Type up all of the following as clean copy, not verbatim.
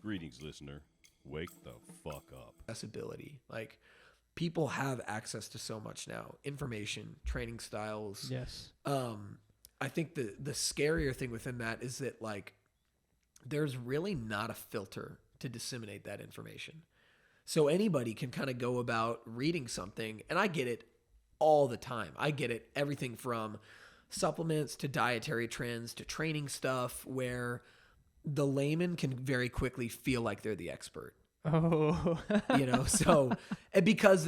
Greetings, listener. Wake the fuck up. Accessibility. Like, people have access to so much now. Information, training styles. Yes. I think the scarier thing within that is that, like, there's really not a filter to disseminate that information. So anybody can kind of go about reading something, and I get it all the time. I get it. Everything from supplements to dietary trends to training stuff, where the layman can very quickly feel like they're the expert. Oh, So and because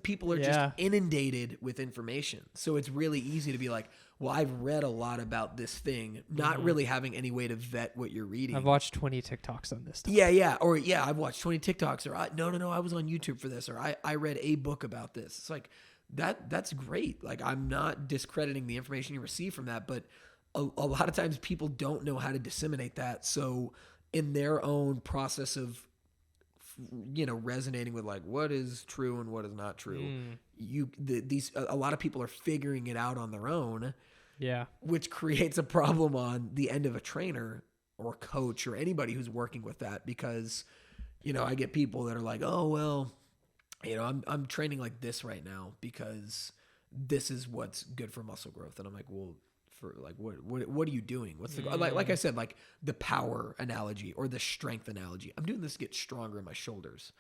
people are just Yeah. inundated with information. So it's really easy to be like, well, I've read a lot about this thing, not really having any way to vet what you're reading. I've watched 20 TikToks on this stuff. Yeah. Or I've watched 20 TikToks, or no, I was on YouTube for this, or I read a book about this. It's like that's great. Like, I'm not discrediting the information you receive from that, but a lot of times people don't know how to disseminate that. So in their own process of resonating with, like, what is true and what is not true, a lot of people are figuring it out on their own. Yeah. Which creates a problem on the end of a trainer or coach or anybody who's working with that, because, I get people that are like, oh, well, I'm training like this right now because this is what's good for muscle growth. And I'm like, well, for like, what are you doing? What's the, like I said, like the power analogy or the strength analogy. I'm doing this to get stronger in my shoulders.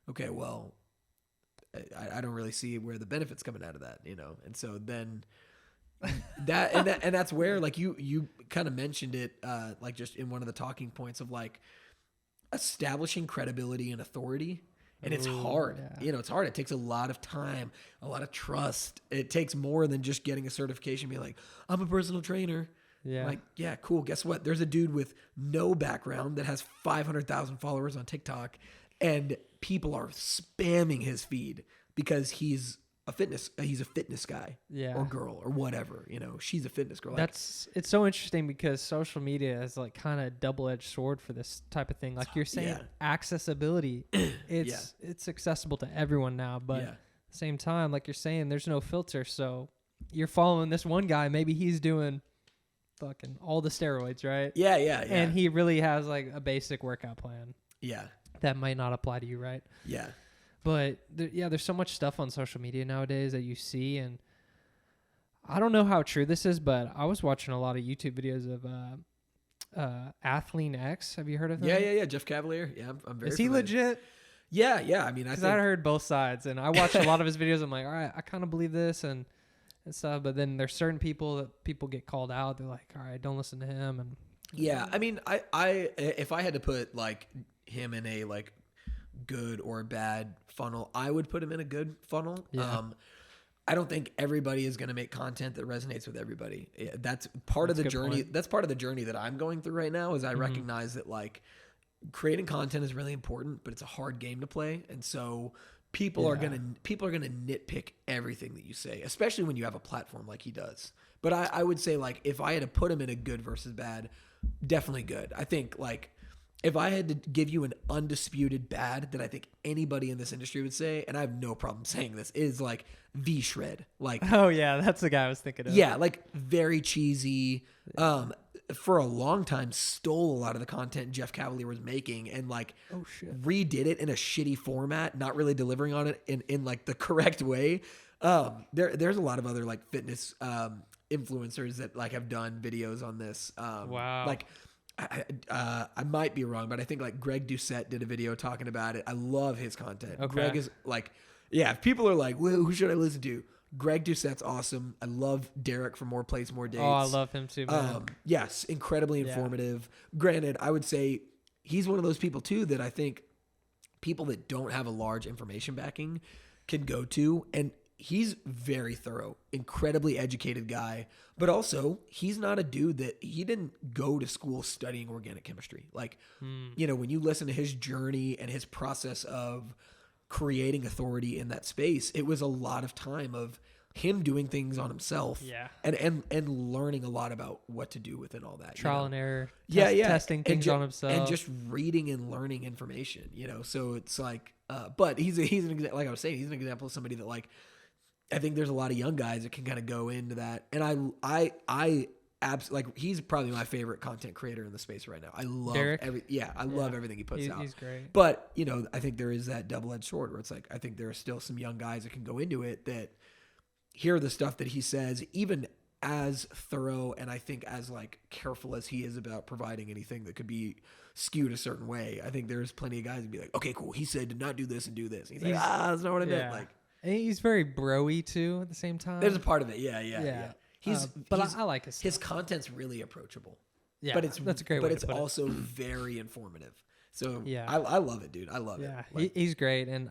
Okay, well, I don't really see where the benefit's coming out of that, And so then and that's where, like, you kind of mentioned it, like, just in one of the talking points of, like, establishing credibility and authority. And it's hard. Yeah. It's hard. It takes a lot of time, a lot of trust. It takes more than just getting a certification, being like, I'm a personal trainer. Yeah. Like, yeah, cool. Guess what? There's a dude with no background that has 500,000 followers on TikTok, and people are spamming his feed because he's a fitness guy, or girl or whatever, she's a fitness girl. It's so interesting because social media is like kind of a double-edged sword for this type of thing. Like you're saying, accessibility, it's accessible to everyone now, but at the same time, like you're saying, there's no filter. So you're following this one guy, maybe he's doing fucking all the steroids, right? Yeah. And he really has like a basic workout plan. Yeah. That might not apply to you, right? Yeah. But there's so much stuff on social media nowadays that you see, and I don't know how true this is, but I was watching a lot of YouTube videos of Athlean X. Have you heard of him? Yeah. Jeff Cavalier. Yeah, I'm very. Is he familiar. legit? Yeah. I mean, I heard both sides, and I watched a lot of his videos. I'm like, all right, I kind of believe this and stuff, but then there's certain people that people get called out. They're like, all right, don't listen to him. And yeah, I mean, I if I had to put like him in a like good or bad funnel, I would put him in a good funnel. Yeah. I don't think everybody is going to make content that resonates with everybody. That's part of the journey. Point. That's part of the journey that I'm going through right now, is I recognize that, like, creating content is really important, but it's a hard game to play. And so people are going to nitpick everything that you say, especially when you have a platform like he does. But I would say, like, if I had to put him in a good versus bad, definitely good. I think, like, if I had to give you an undisputed bad that I think anybody in this industry would say, and I have no problem saying this, is like V-Shred. Like, oh yeah, that's the guy I was thinking of. Yeah, like very cheesy. For a long time, stole a lot of the content Jeff Cavalier was making, and like redid it in a shitty format, not really delivering on it in like the correct way. There's a lot of other like fitness influencers that like have done videos on this. Wow. Like, I might be wrong, but I think like Greg Doucette did a video talking about it. I love his content. Okay. Greg is like, if people are like, well, who should I listen to? Greg Doucette's awesome. I love Derek from More Plates, More Dates. Oh, I love him too, man. Yes, incredibly informative. Granted, I would say he's one of those people too that I think people that don't have a large information backing can go to, and he's very thorough, incredibly educated guy, but also he's not a dude that he didn't go to school studying organic chemistry. Like, when you listen to his journey and his process of creating authority in that space, it was a lot of time of him doing things on himself, and learning a lot about what to do within all that. Trial and error. Testing things on himself. And just reading and learning information, so it's like, but he's an example, like I was saying, he's an example of somebody that, like, I think there's a lot of young guys that can kind of go into that. And I like he's probably my favorite content creator in the space right now. I love Derek? love everything he puts out. He's great. But, you know, I think there is that double-edged sword where it's like, I think there are still some young guys that can go into it that hear the stuff that he says, even as thorough and I think as like careful as he is about providing anything that could be skewed a certain way. I think there's plenty of guys that be like, okay, cool. He said to not do this and do this. And he's like, that's not what I meant. Like, and he's very bro-y too at the same time. There's a part of it. Yeah. I like his stuff. His content's really approachable. Yeah, but that's a great but way it's to put also very informative. So Yeah. I love it, dude. I love it. Yeah, Like, he's great. And